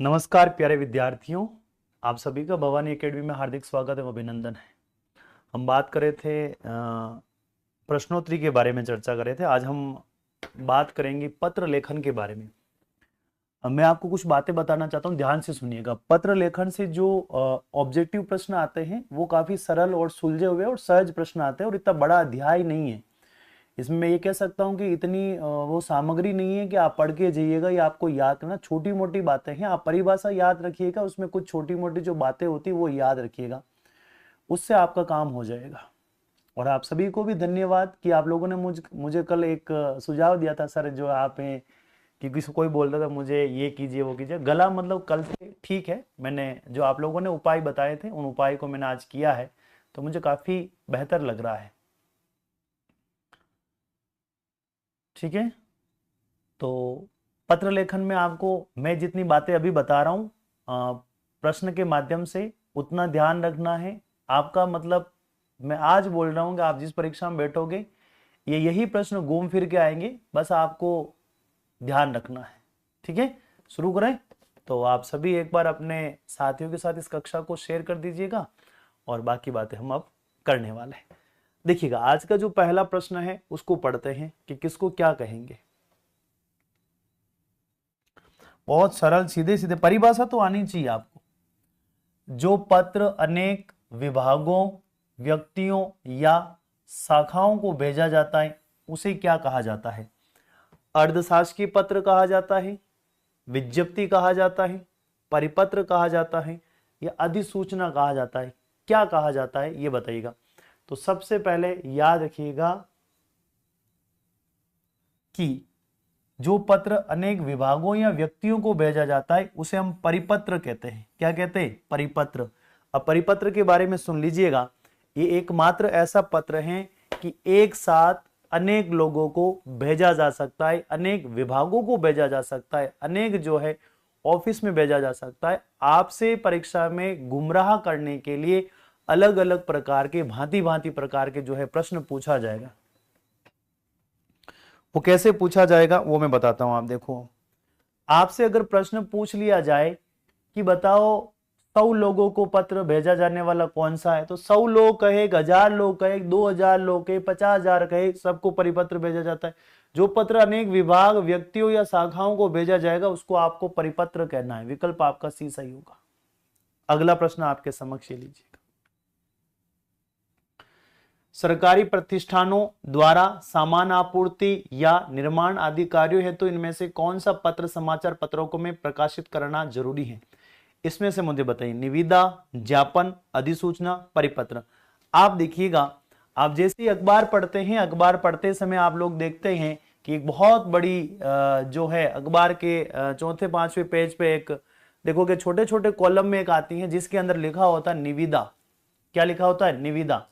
नमस्कार प्यारे विद्यार्थियों, आप सभी का भवानी एकेडमी में हार्दिक स्वागत एवं अभिनंदन है। हम बात कर रहे थे प्रश्नोत्तरी के बारे में चर्चा कर रहे थे। आज हम बात करेंगे पत्र लेखन के बारे में। मैं आपको कुछ बातें बताना चाहता हूं, ध्यान से सुनिएगा। पत्र लेखन से जो ऑब्जेक्टिव प्रश्न आते हैं वो काफी सरल और सुलझे हुए और सहज प्रश्न आते हैं और इतना बड़ा अध्याय नहीं है। इसमें मैं ये कह सकता हूँ कि इतनी वो सामग्री नहीं है कि आप पढ़ के जाइएगा या आपको याद करना। छोटी मोटी बातें हैं, आप परिभाषा याद रखिएगा, उसमें कुछ छोटी मोटी जो बातें होती वो याद रखिएगा, उससे आपका काम हो जाएगा। और आप सभी को भी धन्यवाद कि आप लोगों ने मुझे कल एक सुझाव दिया था, सर जो आप हैं कि किसी कोई बोलता था मुझे ये कीजिए वो कीजिए। गला मतलब कल से ठीक है, मैंने जो आप लोगों ने उपाय बताए थे उन उपाय को मैंने आज किया है, तो मुझे काफी बेहतर लग रहा है। ठीक है, तो पत्र लेखन में आपको मैं जितनी बातें अभी बता रहा हूं प्रश्न के माध्यम से उतना ध्यान रखना है आपका। मतलब मैं आज बोल रहा हूं कि आप जिस परीक्षा में बैठोगे ये यही प्रश्न घूम फिर के आएंगे, बस आपको ध्यान रखना है। ठीक है, शुरू करें। तो आप सभी एक बार अपने साथियों के साथ इस कक्षा को शेयर कर दीजिएगा और बाकी बातें हम अब करने वाले हैं। देखिएगा, आज का जो पहला प्रश्न है उसको पढ़ते हैं कि किसको क्या कहेंगे। बहुत सरल, सीधे सीधे परिभाषा तो आनी चाहिए आपको। जो पत्र अनेक विभागों, व्यक्तियों या शाखाओं को भेजा जाता है उसे क्या कहा जाता है? अर्धशासकीय पत्र कहा जाता है, विज्ञप्ति कहा जाता है, परिपत्र कहा जाता है या अधिसूचना कहा जाता है? क्या कहा जाता है ये बताइएगा। तो सबसे पहले याद रखिएगा कि जो पत्र अनेक विभागों या व्यक्तियों को भेजा जाता है उसे हम परिपत्र कहते हैं। क्या कहते हैं? परिपत्र। अब परिपत्र के बारे में सुन लीजिएगा, ये एकमात्र ऐसा पत्र है कि एक साथ अनेक लोगों को भेजा जा सकता है, अनेक विभागों को भेजा जा सकता है, अनेक जो है ऑफिस में भेजा जा सकता है। आपसे परीक्षा में गुमराह करने के लिए अलग अलग प्रकार के, भांति भांति प्रकार के जो है प्रश्न पूछा जाएगा। वो कैसे पूछा जाएगा वो मैं बताता हूं। आप देखो, आपसे अगर प्रश्न पूछ लिया जाए कि बताओ 100 लोगों को पत्र भेजा जाने वाला कौन सा है, तो 100 लोग कहे, 1000 लोग कहे, 2000 लोग कहे, 50,000 कहे, सबको परिपत्र भेजा जाता है। जो पत्र अनेक विभाग, व्यक्तियों या शाखाओं को भेजा जाएगा उसको आपको परिपत्र कहना है। विकल्प आपका सी सही होगा। अगला प्रश्न आपके समक्ष लीजिएगा। सरकारी प्रतिष्ठानों द्वारा सामान आपूर्ति या निर्माण आदि कार्यों हेतु इनमें से कौन सा पत्र समाचार पत्रों को में प्रकाशित करना जरूरी है? इसमें से मुझे बताइए। निविदा, ज्ञापन, अधिसूचना, परिपत्र। आप देखिएगा, आप जैसे ही अखबार पढ़ते हैं, अखबार पढ़ते समय आप लोग देखते हैं कि एक बहुत बड़ी जो है अखबार के चौथे पांचवें पेज पे एक देखोगे छोटे छोटे कॉलम में एक आती है जिसके अंदर लिखा होता है निविदा। क्या लिखा होता है? निविदा।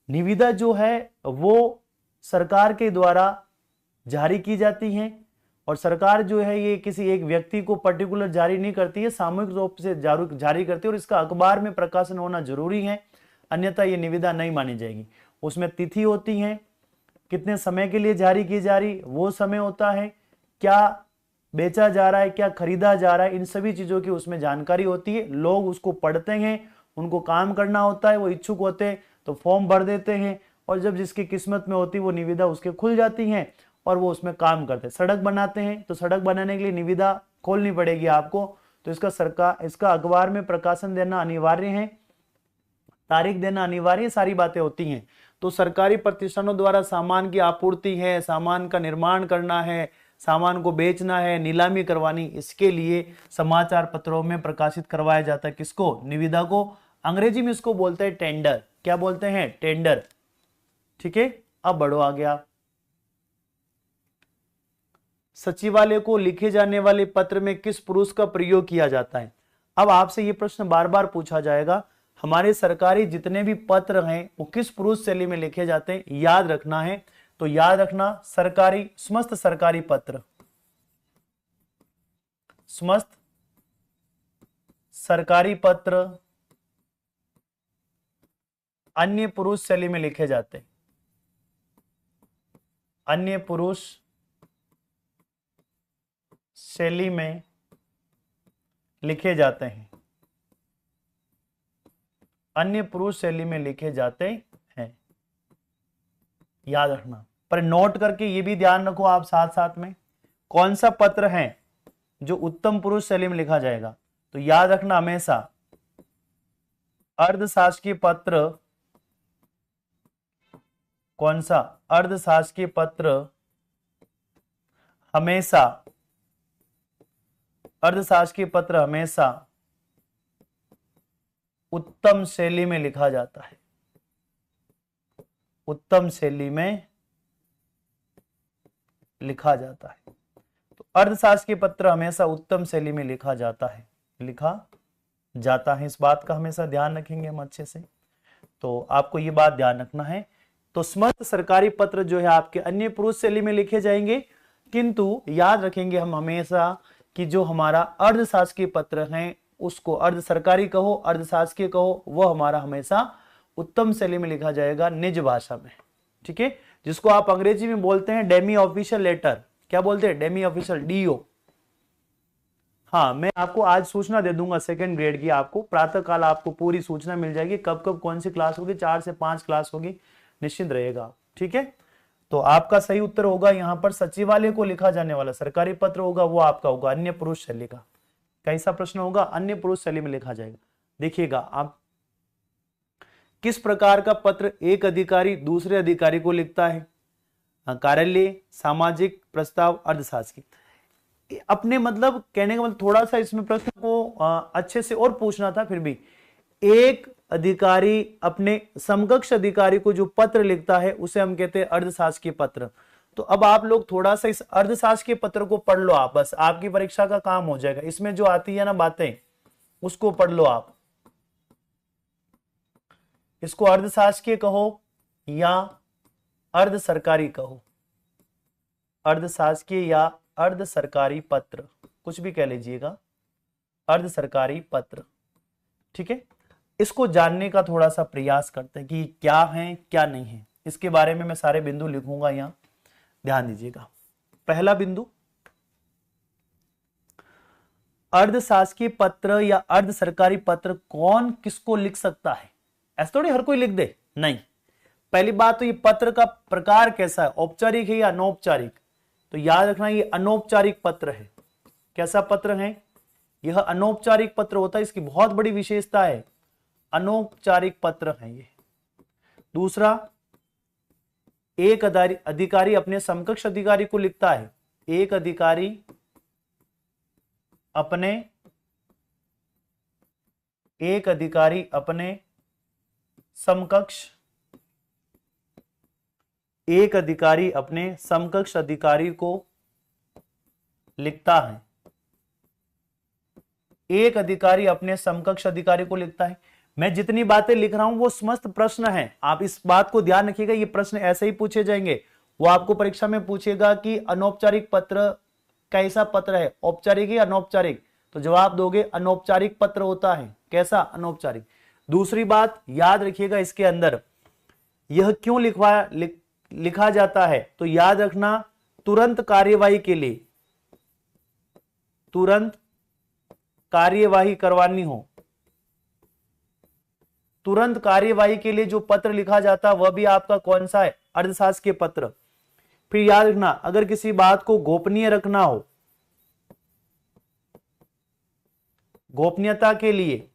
निविदा जो है वो सरकार के द्वारा जारी की जाती है और सरकार जो है ये किसी एक व्यक्ति को पर्टिकुलर जारी नहीं करती है, सामूहिक रूप से जारी करती है और इसका अखबार में प्रकाशन होना जरूरी है, अन्यथा ये निविदा नहीं मानी जाएगी। उसमें तिथि होती है, कितने समय के लिए जारी की जा रही वो समय होता है, क्या बेचा जा रहा है, क्या खरीदा जा रहा है, इन सभी चीजों की उसमें जानकारी होती है। लोग उसको पढ़ते हैं, उनको काम करना होता है, वो इच्छुक होते हैं तो फॉर्म भर देते हैं और जब जिसकी किस्मत में होती है वो निविदा उसके खुल जाती हैं और वो उसमें काम करते हैं। सड़क बनाते हैं तो सड़क बनाने के लिए निविदा खोलनी पड़ेगी आपको, तो इसका अखबार में प्रकाशन देना अनिवार्य है, तारीख देना अनिवार्य, सारी बातें होती हैं। तो सरकारी प्रतिष्ठानों द्वारा सामान की आपूर्ति है, सामान का निर्माण करना है, सामान को बेचना है, नीलामी करवानी, इसके लिए समाचार पत्रों में प्रकाशित करवाया जाता है। किसको? निविदा को। अंग्रेजी में इसको बोलते हैं टेंडर। क्या बोलते हैं? टेंडर। ठीक है, अब बढ़ो आगे आप। सचिवालय को लिखे जाने वाले पत्र में किस पुरुष का प्रयोग किया जाता है? अब आपसे यह प्रश्न बार बार पूछा जाएगा, हमारे सरकारी जितने भी पत्र हैं वो किस पुरुष शैली में लिखे जाते हैं, याद रखना है। तो याद रखना, सरकारी, समस्त सरकारी पत्र, समस्त सरकारी पत्र अन्य पुरुष शैली में लिखे जाते हैं। अन्य पुरुष शैली में लिखे जाते हैं, अन्य पुरुष शैली में लिखे जाते हैं, याद रखना। पर नोट करके ये भी ध्यान रखो आप साथ साथ में, कौन सा पत्र है जो उत्तम पुरुष शैली में लिखा जाएगा। तो याद रखना हमेशा अर्धशासकीय पत्र, कौन सा, अर्धशासकीय पत्र हमेशा, अर्धशासकीय पत्र हमेशा उत्तम शैली में लिखा जाता है, उत्तम शैली में लिखा जाता है। तो अर्थशास्त्र के पत्र हमेशा उत्तम शैली में लिखा जाता है, लिखा जाता है। इस बात का हमेशा ध्यान रखेंगे हम अच्छे से, तो आपको ये बात ध्यान रखना है। तो समस्त सरकारी पत्र जो है आपके अन्य पुरुष शैली में लिखे जाएंगे, किंतु याद रखेंगे हम हमेशा कि जो हमारा अर्धशासकीय पत्र है उसको अर्ध सरकारी कहो, अर्धशासकीय कहो, वो हमारा हमेशा उत्तम शैली में लिखा जाएगा, निज भाषा में। ठीक है, जिसको आप अंग्रेजी में बोलते हैं डेमी ऑफिशियल लेटर। क्या बोलते हैं? Demi official, DO. हाँ, मैं आपको आज सूचना दे दूंगा सेकंड ग्रेड की, आपको प्रातः काल आपको पूरी सूचना मिल जाएगी, कब कब कौन सी क्लास होगी, 4 से 5 क्लास होगी, निश्चिंत रहेगा। ठीक है, तो आपका सही उत्तर होगा यहाँ पर सचिवालय को लिखा जाने वाला सरकारी पत्र होगा, वो आपका होगा अन्य पुरुष शैली का। कैसा प्रश्न होगा? अन्य पुरुष शैली में लिखा जाएगा। देखिएगा आप, किस प्रकार का पत्र एक अधिकारी दूसरे अधिकारी को लिखता है? कार्यालय, सामाजिक, प्रस्ताव, अर्थशास्त्री। अपने मतलब कहने का मतलब थोड़ा सा इसमें प्रश्न को अच्छे से और पूछना था, फिर भी एक अधिकारी अपने समकक्ष अधिकारी को जो पत्र लिखता है उसे हम कहते हैं अर्धशासकीय पत्र। तो अब आप लोग थोड़ा सा इस अर्धशासकीय पत्र को पढ़ लो आप, बस आपकी परीक्षा का काम हो जाएगा। इसमें जो आती है ना बातें उसको पढ़ लो आप, इसको अर्धशासकीय कहो या अर्ध सरकारी कहो, अर्धशासकीय या अर्ध सरकारी पत्र, कुछ भी कह लीजिएगा, अर्ध सरकारी पत्र। ठीक है, इसको जानने का थोड़ा सा प्रयास करते हैं कि क्या है क्या नहीं है। इसके बारे में मैं सारे बिंदु लिखूंगा, यहां ध्यान दीजिएगा। पहला बिंदु, अर्धशासकीय पत्र या अर्ध सरकारी पत्र कौन किसको लिख सकता है? ऐसा थोड़ी हर कोई लिख दे, नहीं। पहली बात तो ये पत्र का प्रकार कैसा है, औपचारिक है या अनौपचारिक? तो याद रखना ये अनौपचारिक पत्र है। कैसा पत्र है? यह अनौपचारिक पत्र होता है, इसकी बहुत बड़ी विशेषता है, अनौपचारिक पत्र है ये। दूसरा, एक अधिकारी अपने समकक्ष अधिकारी को लिखता है, एक अधिकारी अपने समकक्ष, एक अधिकारी अपने समकक्ष अधिकारी को लिखता है, एक अधिकारी अपने समकक्ष अधिकारी को लिखता है। मैं जितनी बातें लिख रहा हूं वो समस्त प्रश्न है, आप इस बात को ध्यान रखिएगा, ये प्रश्न ऐसे ही पूछे जाएंगे। वो आपको परीक्षा में पूछेगा कि अनौपचारिक पत्र कैसा पत्र है, औपचारिक या अनौपचारिक? तो जवाब दोगे अनौपचारिक पत्र होता है। कैसा? अनौपचारिक। दूसरी बात याद रखिएगा, इसके अंदर यह क्यों लिखा जाता है? तो याद रखना, तुरंत कार्यवाही के लिए, तुरंत कार्यवाही करवानी हो, तुरंत कार्यवाही के लिए जो पत्र लिखा जाता है वह भी आपका कौन सा है? अर्धशासकीय पत्र। फिर याद रखना, अगर किसी बात को गोपनीय रखना हो, गोपनीयता के लिए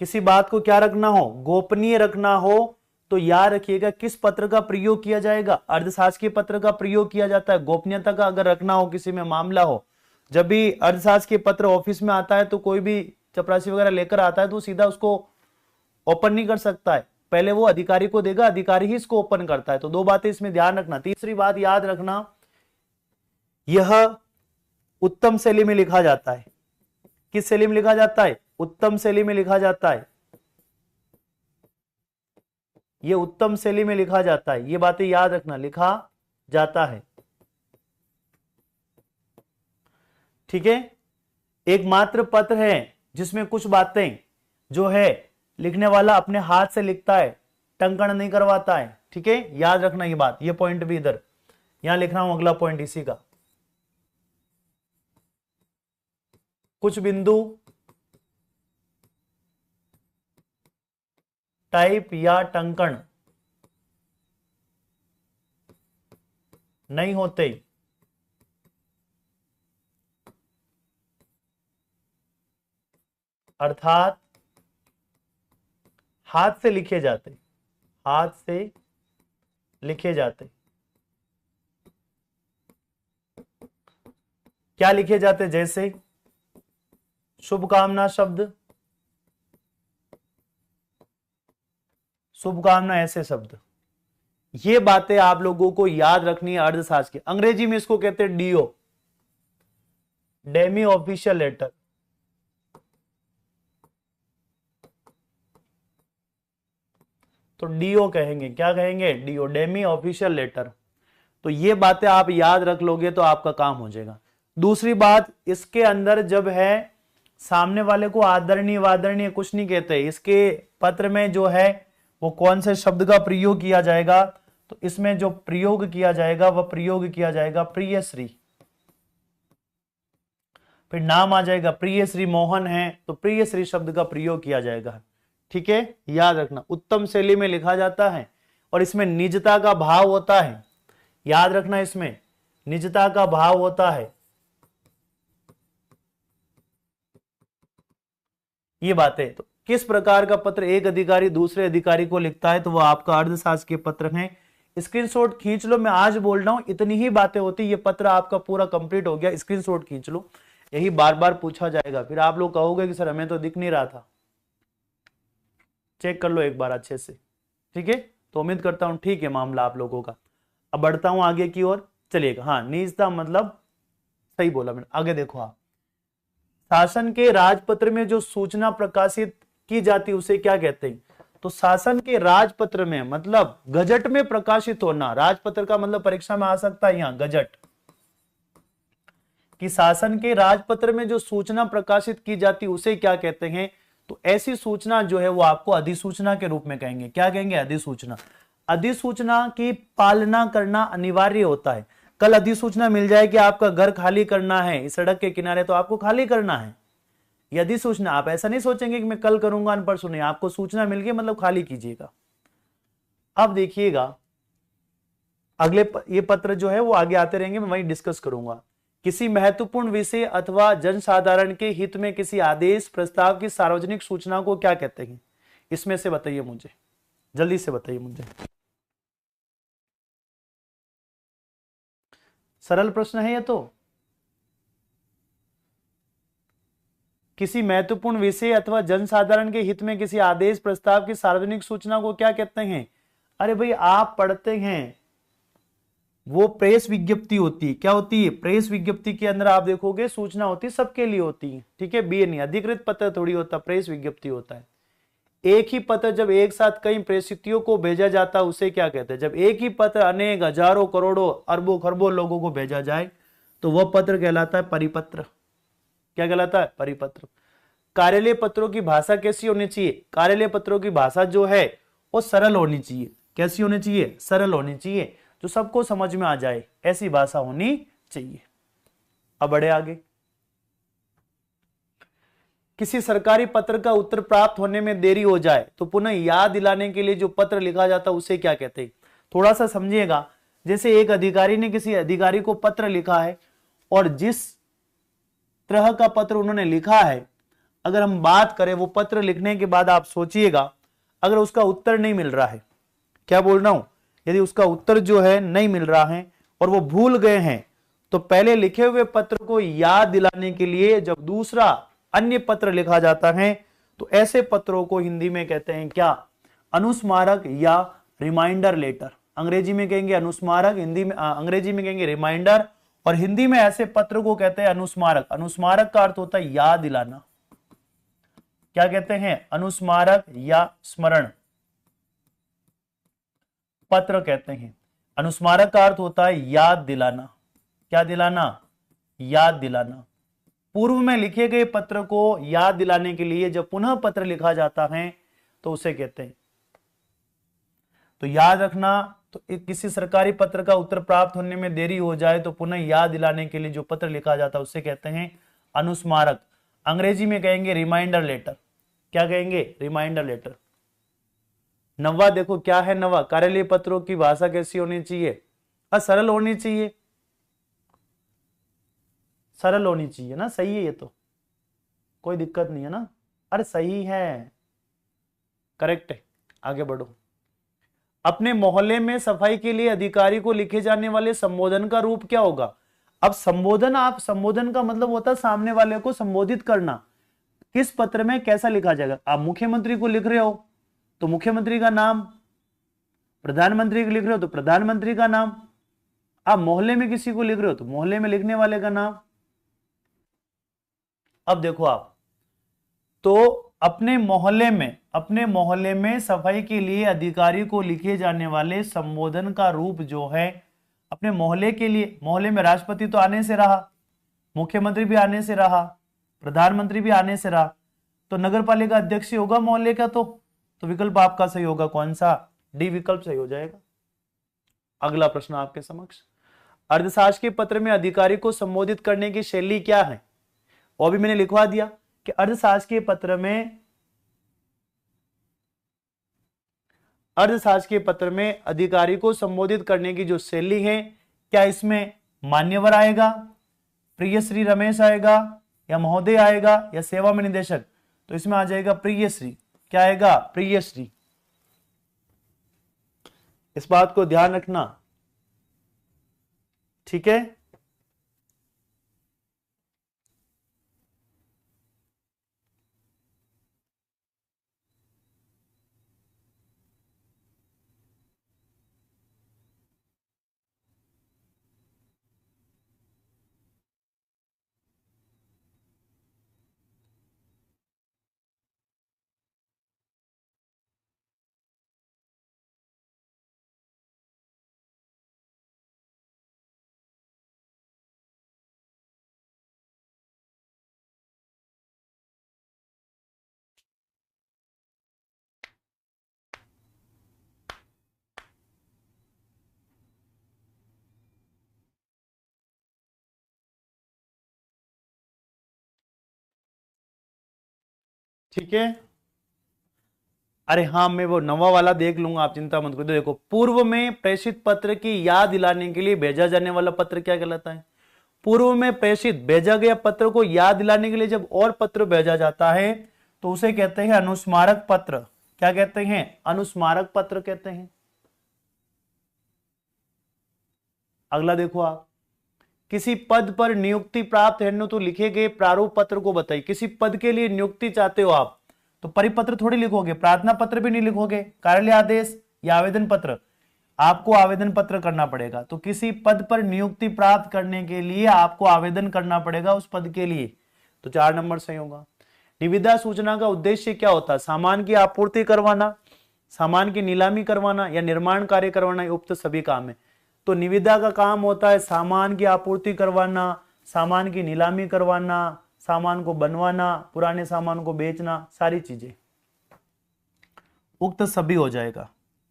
किसी बात को क्या रखना हो? गोपनीय रखना हो, तो याद रखिएगा किस पत्र का प्रयोग किया जाएगा? अर्धशासकीय पत्र का प्रयोग किया जाता है। गोपनीयता का अगर रखना हो, किसी में मामला हो, जब भी अर्धशासकीय पत्र ऑफिस में आता है तो कोई भी चपरासी वगैरह लेकर आता है तो सीधा उसको ओपन नहीं कर सकता है, पहले वो अधिकारी को देगा, अधिकारी ही इसको ओपन करता है। तो दो बातें इसमें ध्यान रखना। तीसरी बात याद रखना, यह उत्तम शैली में लिखा जाता है। किस शैली में लिखा जाता है? उत्तम शैली में लिखा जाता है, ये उत्तम शैली में लिखा जाता है, ये बातें याद रखना, लिखा जाता है। ठीक है, एकमात्र पत्र है जिसमें कुछ बातें जो है लिखने वाला अपने हाथ से लिखता है, टंकण नहीं करवाता है। ठीक है, याद रखना ये बात, ये पॉइंट भी इधर यहां लिख रहा हूं, अगला पॉइंट इसी का। कुछ बिंदु टाइप या टंकण नहीं होते, अर्थात हाथ से लिखे जाते, हाथ से लिखे जाते। क्या लिखे जाते? जैसे शुभकामना शब्द, शुभकामना ऐसे शब्द। ये बातें आप लोगों को याद रखनी है अर्थशास्त्र की। अंग्रेजी में इसको कहते हैं डीओ, डेमी ऑफिशियल लेटर। तो डीओ कहेंगे, क्या कहेंगे? DO, demi official letter. तो ये बातें आप याद रख लोगे तो आपका काम हो जाएगा। दूसरी बात, इसके अंदर जब है सामने वाले को आदरणीय वादरणीय कुछ नहीं कहते। इसके पत्र में जो है वो कौन से शब्द का प्रयोग किया जाएगा? तो इसमें जो प्रयोग किया जाएगा वह प्रयोग किया जाएगा प्रिय श्री। फिर नाम आ जाएगा, प्रिय श्री मोहन है तो प्रिय श्री शब्द का प्रयोग किया जाएगा। ठीक है, याद रखना। उत्तम शैली में लिखा जाता है और इसमें निजता का भाव होता है। याद रखना, इसमें निजता का भाव होता है। ये बातें। तो किस प्रकार का पत्र एक अधिकारी दूसरे अधिकारी को लिखता है? तो वो आपका अर्थशास्त्र के पत्र हैं। स्क्रीनशॉट खींच लो, मैं आज बोल रहा हूं इतनी ही बातें होती। ये पत्र आपका पूरा कंप्लीट हो गया, स्क्रीनशॉट खींच लो। यही बार बार पूछा जाएगा, फिर आप लोग कहोगे कि सर हमें तो दिख नहीं रहा था। चेक कर लो एक बार अच्छे से। ठीक है, तो उम्मीद करता हूं ठीक है मामला आप लोगों का। अब बढ़ता हूं आगे की ओर, चलिएगा। हाँ, निजता मतलब सही बोला मैंने। आगे देखो आप, शासन के राजपत्र में जो सूचना प्रकाशित की जाती है उसे क्या कहते हैं? तो शासन के राजपत्र में मतलब गजट में प्रकाशित होना। राजपत्र का मतलब परीक्षा में आ सकता है यहां गजट, कि शासन के राजपत्र में जो सूचना प्रकाशित की जाती है उसे क्या कहते हैं? तो ऐसी सूचना जो है वो आपको अधिसूचना के रूप में कहेंगे। क्या कहेंगे? अधिसूचना। अधिसूचना की पालना करना अनिवार्य होता है। कल अधिसूचना मिल जाए कि आपका घर खाली करना है इस सड़क के किनारे, तो आपको खाली करना है। ये अधिसूचना। आप ऐसा नहीं सोचेंगे कि मैं कल करूंगा परसों नहीं, आपको सूचना मिल गई मतलब खाली कीजिएगा। अब देखिएगा अगले ये पत्र जो है वो आगे आते रहेंगे, मैं वही डिस्कस करूंगा। किसी महत्वपूर्ण विषय अथवा जनसाधारण के हित में किसी आदेश प्रस्ताव की सार्वजनिक सूचना को क्या कहते हैं? इसमें से बताइए मुझे, जल्दी से बताइए मुझे। सरल प्रश्न है ये तो। किसी महत्वपूर्ण विषय अथवा जनसाधारण के हित में किसी आदेश प्रस्ताव की सार्वजनिक सूचना को क्या कहते हैं? अरे भाई आप पढ़ते हैं, वो प्रेस विज्ञप्ति होती है। क्या होती है? प्रेस विज्ञप्ति के अंदर आप देखोगे सूचना होती है, सबके लिए होती है। ठीक है, बी नहीं, अधिकृत पत्र थोड़ी होता, प्रेस विज्ञप्ति होता है। एक ही पत्र जब एक साथ कई प्रेषितियों को भेजा जाता है उसे क्या कहते हैं? जब एक ही पत्र अनेक हजारों करोड़ों अरबों खरबों लोगों को भेजा जाए तो वह पत्र कहलाता है परिपत्र। क्या कहलाता है? परिपत्र। कार्यालय पत्रों की भाषा कैसी होनी चाहिए? कार्यालय पत्रों की भाषा जो है वो सरल होनी चाहिए। कैसी होनी चाहिए? सरल होनी चाहिए, जो सबको समझ में आ जाए, ऐसी भाषा होनी चाहिए। अब बढ़े आगे। किसी सरकारी पत्र का उत्तर प्राप्त होने में देरी हो जाए तो पुनः याद दिलाने के लिए जो पत्र लिखा जाता है उसे क्या कहते हैं? थोड़ा सा समझिएगा। जैसे एक अधिकारी ने किसी अधिकारी को पत्र लिखा है और जिस तरह का पत्र उन्होंने लिखा है, अगर हम बात करें वो पत्र लिखने के बाद आप सोचिएगा अगर उसका उत्तर नहीं मिल रहा है, क्या बोल रहा हूं, यदि उसका उत्तर जो है नहीं मिल रहा है और वो भूल गए हैं, तो पहले लिखे हुए पत्र को याद दिलाने के लिए जब दूसरा अन्य पत्र लिखा जाता है तो ऐसे पत्रों को हिंदी में कहते हैं क्या? अनुस्मारक या रिमाइंडर लेटर। अंग्रेजी में कहेंगे अनुस्मारक, हिंदी में अंग्रेजी में कहेंगे रिमाइंडर, और हिंदी में ऐसे पत्र को कहते हैं अनुस्मारक। अनुस्मारक का अर्थ होता है याद दिलाना। क्या कहते हैं? अनुस्मारक या स्मरण पत्र कहते हैं। अनुस्मारक का अर्थ होता है याद दिलाना। क्या दिलाना? याद दिलाना। पूर्व में लिखे गए पत्र को याद दिलाने के लिए जब पुनः पत्र लिखा जाता है तो उसे कहते हैं। तो याद रखना, तो किसी सरकारी पत्र का उत्तर प्राप्त होने में देरी हो जाए तो पुनः याद दिलाने के लिए जो पत्र लिखा जाता है उसे कहते हैं अनुस्मारक। अंग्रेजी में कहेंगे रिमाइंडर लेटर। क्या कहेंगे? Reminder letter. नवा देखो क्या है, नवा कार्यालय पत्रों की भाषा कैसी होनी चाहिए? सरल होनी चाहिए, सरल होनी चाहिए ना, सही है ये तो, कोई दिक्कत नहीं है ना, अरे सही है, करेक्ट है। आगे बढ़ो। अपने मोहल्ले में सफाई के लिए अधिकारी को लिखे जाने वाले संबोधन का रूप क्या होगा? अब संबोधन, आप संबोधन का मतलब होता है सामने वाले को संबोधित करना। किस पत्र में कैसा लिखा जाएगा? आप मुख्यमंत्री को लिख रहे हो तो मुख्यमंत्री का नाम, प्रधानमंत्री को लिख रहे हो तो प्रधानमंत्री का नाम, आप मोहल्ले में किसी को लिख रहे हो तो मोहल्ले में लिखने वाले का नाम। अब देखो आप, तो अपने मोहल्ले में सफाई के लिए अधिकारी को लिखे जाने वाले संबोधन का रूप जो है, अपने मोहल्ले के लिए, मोहल्ले में राष्ट्रपति तो आने से रहा, मुख्यमंत्री भी आने से रहा, प्रधानमंत्री भी आने से रहा, तो नगर पालिका अध्यक्ष ही होगा मोहल्ले का। तो विकल्प आपका सही होगा, कौन सा? डी विकल्प सही हो जाएगा। अगला प्रश्न आपके समक्ष, अर्थशास्त्र के पत्र में अधिकारी को संबोधित करने की शैली क्या है? वो भी मैंने लिखवा दिया कि अर्थशास्त्र के पत्र में अधिकारी को संबोधित करने की जो शैली है, क्या इसमें मान्यवर आएगा, प्रिय श्री रमेश आएगा, या महोदय आएगा, या सेवा में निदेशक? तो इसमें आ जाएगा प्रिय श्री। क्या आएगा? प्रिय श्री। इस बात को ध्यान रखना, ठीक है। ठीक है, अरे हाँ, मैं वो नवा वाला देख लूंगा, आप चिंता मत करो। देखो, पूर्व में प्रेषित पत्र की याद दिलाने के लिए भेजा जाने वाला पत्र क्या कहलाता है? पूर्व में प्रेषित भेजा गया पत्र को याद दिलाने के लिए जब और पत्र भेजा जाता है तो उसे कहते हैं अनुस्मारक पत्र। क्या कहते हैं? अनुस्मारक पत्र कहते हैं। अगला देखो आप, किसी पद पर नियुक्ति प्राप्त हेतु तो लिखे गए प्रारूप पत्र को बताइए। किसी पद के लिए नियुक्ति चाहते हो आप तो परिपत्र थोड़ी लिखोगे, प्रार्थना पत्र भी नहीं लिखोगे, कार्यालय आदेश या आवेदन पत्र, आपको आवेदन पत्र करना पड़ेगा। तो किसी पद पर नियुक्ति प्राप्त करने के लिए आपको आवेदन करना पड़ेगा उस पद के लिए, तो 4 नंबर सही होगा। निविदा सूचना का उद्देश्य क्या होता है? सामान की आपूर्ति करवाना, सामान की नीलामी करवाना, या निर्माण कार्य करवाना, उक्त सभी काम है। तो निविदा का काम होता है सामान की आपूर्ति करवाना, सामान की नीलामी करवाना, सामान को बनवाना, पुराने सामान को बेचना, सारी चीजें। उक्त सभी हो जाएगा।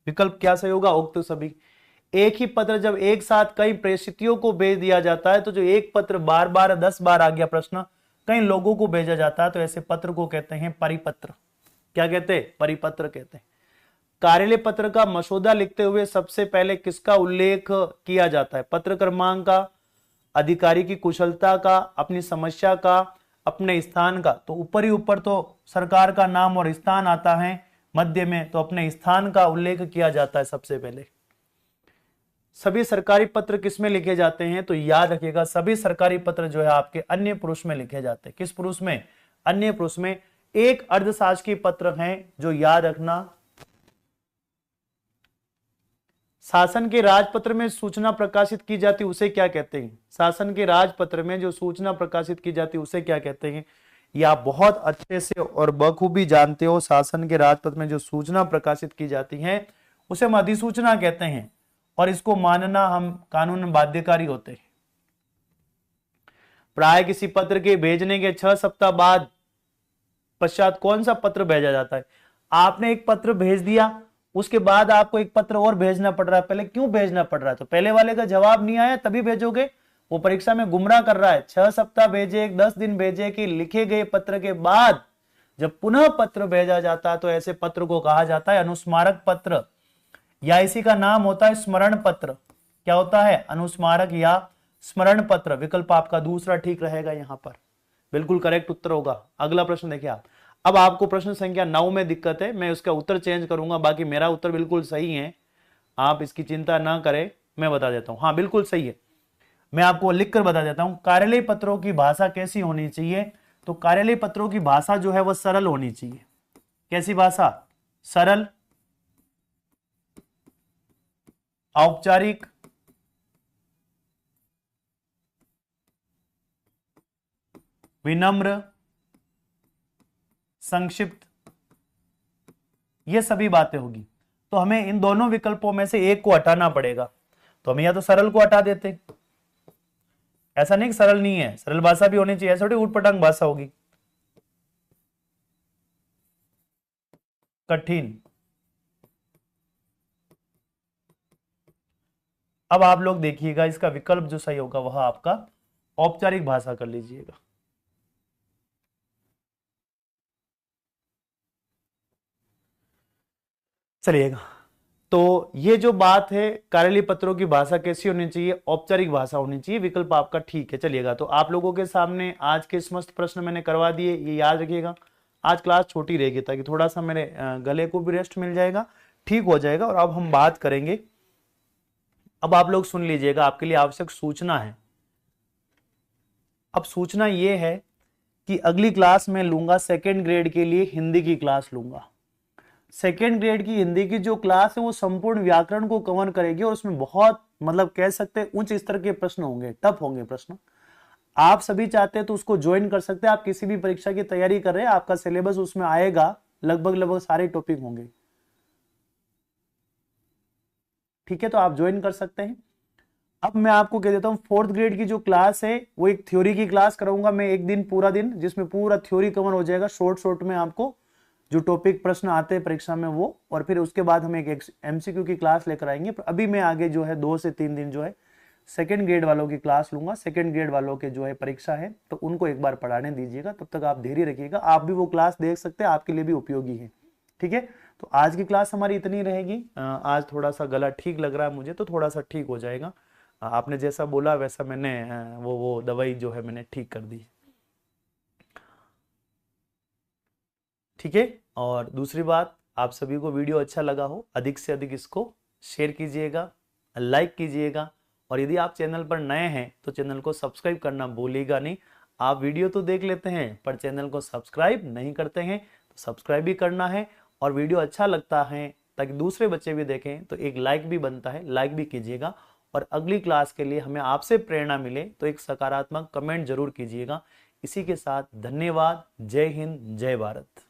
विकल्प क्या सही होगा? उक्त सभी। एक ही पत्र जब एक साथ कई प्रेषितियों को भेज दिया जाता है, तो जो एक पत्र बार बार 10 बार आ गया प्रश्न, कई लोगों को भेजा जाता है, तो ऐसे पत्र को कहते हैं परिपत्र। क्या कहते हैं? परिपत्र कहते हैं। कार्यालय पत्र का मसौदा लिखते हुए सबसे पहले किसका उल्लेख किया जाता है? पत्र क्रमांक का, अधिकारी की कुशलता का, अपनी समस्या का, अपने स्थान का। तो ऊपर ही ऊपर तो सरकार का नाम और स्थान आता है, मध्य में तो अपने स्थान का उल्लेख किया जाता है सबसे पहले। सभी सरकारी पत्र किस में लिखे जाते हैं? तो याद रखिएगा, सभी सरकारी पत्र जो है आपके अन्य पुरुष में लिखे जाते हैं। किस पुरुष में? अन्य पुरुष में। एक अर्धशासकीय पत्र है जो याद रखना, शासन के राजपत्र में सूचना प्रकाशित की जाती उसे क्या कहते हैं? शासन के राजपत्र में जो सूचना प्रकाशित की जाती उसे क्या कहते हैं? या बहुत अच्छे से और बखूबी जानते हो, शासन के राजपत्र में जो सूचना प्रकाशित की जाती है उसे हम अधिसूचना कहते हैं, और इसको मानना हम कानून बाध्यकारी होते हैं। प्राय किसी पत्र के भेजने के 6 सप्ताह बाद पश्चात कौन सा पत्र भेजा जाता है? आपने एक पत्र भेज दिया, उसके बाद आपको एक पत्र और भेजना पड़ रहा है। पहले क्यों भेजना पड़ रहा है? तो पहले वाले का जवाब नहीं आया तभी भेजोगे, वो परीक्षा में गुमराह कर रहा है। 6 सप्ताह भेजे, 10 दिन भेजे कि लिखे गए पत्र के बाद जब पुनः पत्र भेजा जाता है तो ऐसे पत्र को कहा जाता है अनुस्मारक पत्र, या इसी का नाम होता है स्मरण पत्र। क्या होता है? अनुस्मारक या स्मरण पत्र। विकल्प आपका दूसरा ठीक रहेगा, यहां पर बिल्कुल करेक्ट उत्तर होगा। अगला प्रश्न देखिए आप। अब आपको प्रश्न संख्या 9 में दिक्कत है, मैं उसका उत्तर चेंज करूंगा, बाकी मेरा उत्तर बिल्कुल सही है, आप इसकी चिंता ना करें। मैं बता देता हूं, हाँ बिल्कुल सही है, मैं आपको लिखकर बता देता हूं। कार्यालय पत्रों की भाषा कैसी होनी चाहिए? तो कार्यालय पत्रों की भाषा जो है वह सरल होनी चाहिए। कैसी भाषा? सरल, औपचारिक, विनम्र, संक्षिप्त, ये सभी बातें होगी। तो हमें इन दोनों विकल्पों में से एक को हटाना पड़ेगा, तो हमें या तो सरल को हटा देते, ऐसा नहीं कि सरल नहीं है, सरल भाषा भी होनी चाहिए, ऐसा थोड़ी उटपटांग भाषा होगी। कठिन। अब आप लोग देखिएगा, इसका विकल्प जो सही होगा वह आपका औपचारिक भाषा कर लीजिएगा। चलिएगा, तो ये जो बात है कार्यालय पत्रों की भाषा कैसी होनी चाहिए, औपचारिक भाषा होनी चाहिए, विकल्प आपका ठीक है। चलिएगा, तो आप लोगों के सामने आज के समस्त प्रश्न मैंने करवा दिए, ये याद रखिएगा। आज क्लास छोटी रहेगी ताकि थोड़ा सा मेरे गले को भी रेस्ट मिल जाएगा, ठीक हो जाएगा। और अब हम बात करेंगे, अब आप लोग सुन लीजिएगा, आपके लिए आवश्यक सूचना है। अब सूचना ये है कि अगली क्लास में लूंगा सेकेंड ग्रेड के लिए हिंदी की क्लास लूंगा। सेकेंड ग्रेड की हिंदी की जो क्लास है वो संपूर्ण व्याकरण को कवर करेगी, और उसमें बहुत मतलब कह सकते हैं उच्च स्तर के प्रश्न होंगे, टफ होंगे प्रश्न। आप सभी चाहते हैं तो उसको ज्वाइन कर सकते हैं। आप किसी भी परीक्षा की तैयारी कर रहे हैं, आपका सिलेबस उसमें आएगा, लगभग सारे टॉपिक होंगे, ठीक है, तो आप ज्वाइन कर सकते हैं। अब मैं आपको कह देता हूं, फोर्थ ग्रेड की जो क्लास है वो एक थ्योरी की क्लास कराऊंगा मैं, एक दिन पूरा दिन, जिसमें पूरा थ्योरी कवर हो जाएगा, शॉर्ट शॉर्ट में आपको जो टॉपिक प्रश्न आते हैं परीक्षा में वो, और फिर उसके बाद हम एक एमसीक्यू की क्लास लेकर आएंगे। अभी मैं आगे जो है 2 से 3 दिन जो है सेकंड ग्रेड वालों की क्लास लूंगा। सेकंड ग्रेड वालों के जो है परीक्षा है तो उनको एक बार पढ़ाने दीजिएगा, तब तक आप धैर्य रखिएगा, आप भी वो क्लास देख सकते हैं, आपके लिए भी उपयोगी है, ठीक है। तो आज की क्लास हमारी इतनी रहेगी। आज थोड़ा सा गला ठीक लग रहा है मुझे, तो थोड़ा सा ठीक हो जाएगा। आपने जैसा बोला वैसा मैंने वो दवाई जो है मैंने ठीक कर दी, ठीक है। और दूसरी बात, आप सभी को वीडियो अच्छा लगा हो, अधिक से अधिक इसको शेयर कीजिएगा, लाइक कीजिएगा, और यदि आप चैनल पर नए हैं तो चैनल को सब्सक्राइब करना भूलिएगा नहीं। आप वीडियो तो देख लेते हैं पर चैनल को सब्सक्राइब नहीं करते हैं, तो सब्सक्राइब भी करना है। और वीडियो अच्छा लगता है ताकि दूसरे बच्चे भी देखें तो एक लाइक भी बनता है, लाइक भी कीजिएगा। और अगली क्लास के लिए हमें आपसे प्रेरणा मिले तो एक सकारात्मक कमेंट जरूर कीजिएगा। इसी के साथ धन्यवाद। जय हिंद, जय भारत।